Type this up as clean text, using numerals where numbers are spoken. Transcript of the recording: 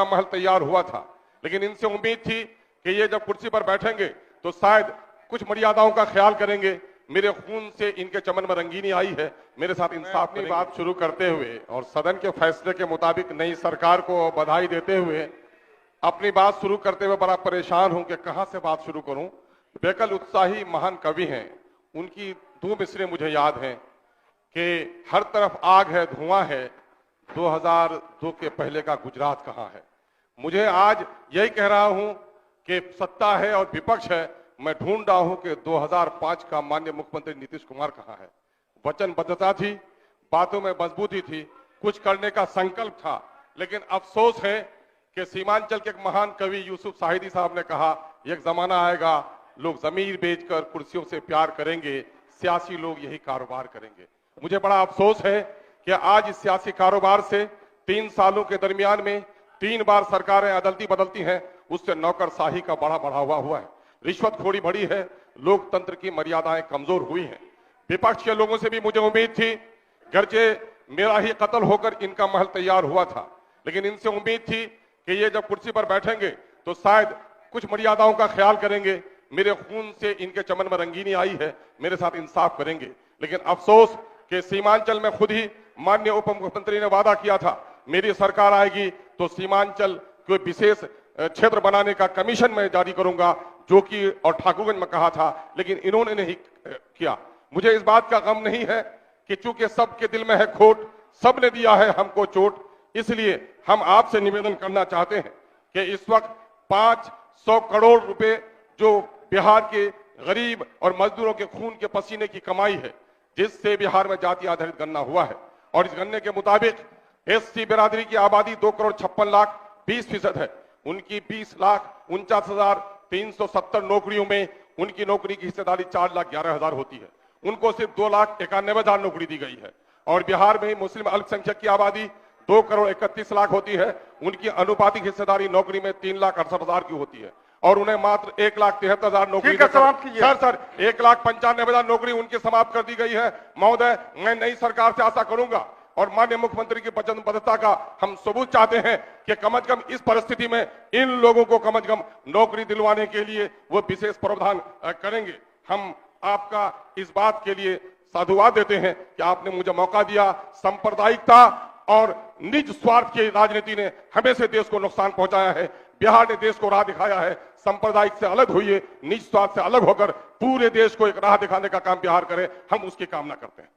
इनका महल तैयार हुआ था, लेकिन इनसे उम्मीद थी कि ये जब कुर्सी पर बैठेंगे तो शायद कुछ मर्यादाओं का ख्याल करेंगे। मेरे खून से इनके चमन में रंगीनी आई है, मेरे साथ इंसाफ की बात शुरू करते हुए और सदन के फैसले के मुताबिक नई सरकार को बधाई देते हुए अपनी बात शुरू करते हुए बड़ा परेशान हूं कि कहां से बात शुरू करूं। बेकल उत्साही महान कवि हैं, उनकी दो मिसरे मुझे याद हैं कि हर तरफ आग है, धुआं है, 2002 के पहले का गुजरात कहां है। मुझे आज यही कह रहा हूं कि सत्ता है और विपक्ष है, मैं ढूंढ रहा हूं कि 2005 का माननीय मुख्यमंत्री नीतीश कुमार कहां है। वचनबद्धता थी, बातों में मजबूती थी, कुछ करने का संकल्प था, लेकिन अफसोस है कि सीमांचल के एक महान कवि यूसुफ साहिदी साहब ने कहा, एक जमाना आएगा लोग जमीर बेचकर कुर्सियों से प्यार करेंगे, सियासी लोग यही कारोबार करेंगे। मुझे बड़ा अफसोस है कि आज इस सियासी कारोबार से 3 सालों के दरमियान में 3 बार सरकारें अदलती बदलती हैं, उससे नौकरशाही का बड़ा बढ़ावा हुआ है, रिश्वतखोरी बढ़ी है, लोकतंत्र की मर्यादाएं कमजोर हुई हैं। विपक्ष के लोगों से भी मुझे उम्मीद थी, गर्चे मेरा ही कत्ल होकर इनका महल तैयार हुआ था, लेकिन इनसे उम्मीद थी कि ये जब कुर्सी पर बैठेंगे तो शायद कुछ मर्यादाओं का ख्याल करेंगे। मेरे खून से इनके चमन में रंगीनी आई है, मेरे साथ इंसाफ करेंगे। लेकिन अफसोस कि सीमांचल में खुद ही माननीय उप मुख्यमंत्री ने वादा किया था, मेरी सरकार आएगी तो सीमांचल कोई विशेष क्षेत्र बनाने का कमीशन मैं जारी करूंगा, जो कि और ठाकुरगंज में कहा था, लेकिन इन्होंने नहीं किया। मुझे इस बात का गम नहीं है कि चूंकि सबके दिल में है खोट, सबने दिया है हमको चोट, इसलिए हम आपसे निवेदन करना चाहते हैं कि इस वक्त 500 करोड़ रुपए जो बिहार के गरीब और मजदूरों के खून के पसीने की कमाई है, जिससे बिहार में जाति आधारित गणना हुआ है, और इस गणने के मुताबिक एससी बिरादरी की आबादी 2,56,20% है। उनकी 20,49,370 नौकरियों में उनकी नौकरी की हिस्सेदारी 4,11,000 होती है। उनको सिर्फ 2,91,000 नौकरी दी गई है। और बिहार में मुस्लिम अल्पसंख्यक की आबादी 2,31,00,000 होती है, उनकी अनुपातिक हिस्सेदारी नौकरी में 3,68,000 की होती है, और उन्हें मात्र 1,73,000 नौकरी सर 1,95,000 नौकरी उनकी समाप्त कर दी गई है। महोदय, मैं नई सरकार से आशा करूंगा और माननीय मुख्यमंत्री की वचनबद्धता का हम सबूत चाहते हैं कि कम से कम इस परिस्थिति में इन लोगों को कम से कम नौकरी दिलवाने के लिए वो विशेष प्रावधान करेंगे। हम आपका इस बात के लिए साधुवाद देते हैं कि आपने मुझे मौका दिया। सांप्रदायिकता और निज स्वार्थ की राजनीति ने हमेशा देश को नुकसान पहुंचाया है। बिहार ने देश को राह दिखाया है। सांप्रदायिक से अलग हुई, निज स्वार्थ से अलग होकर पूरे देश को एक राह दिखाने का काम बिहार करे, हम उसकी कामना करते हैं।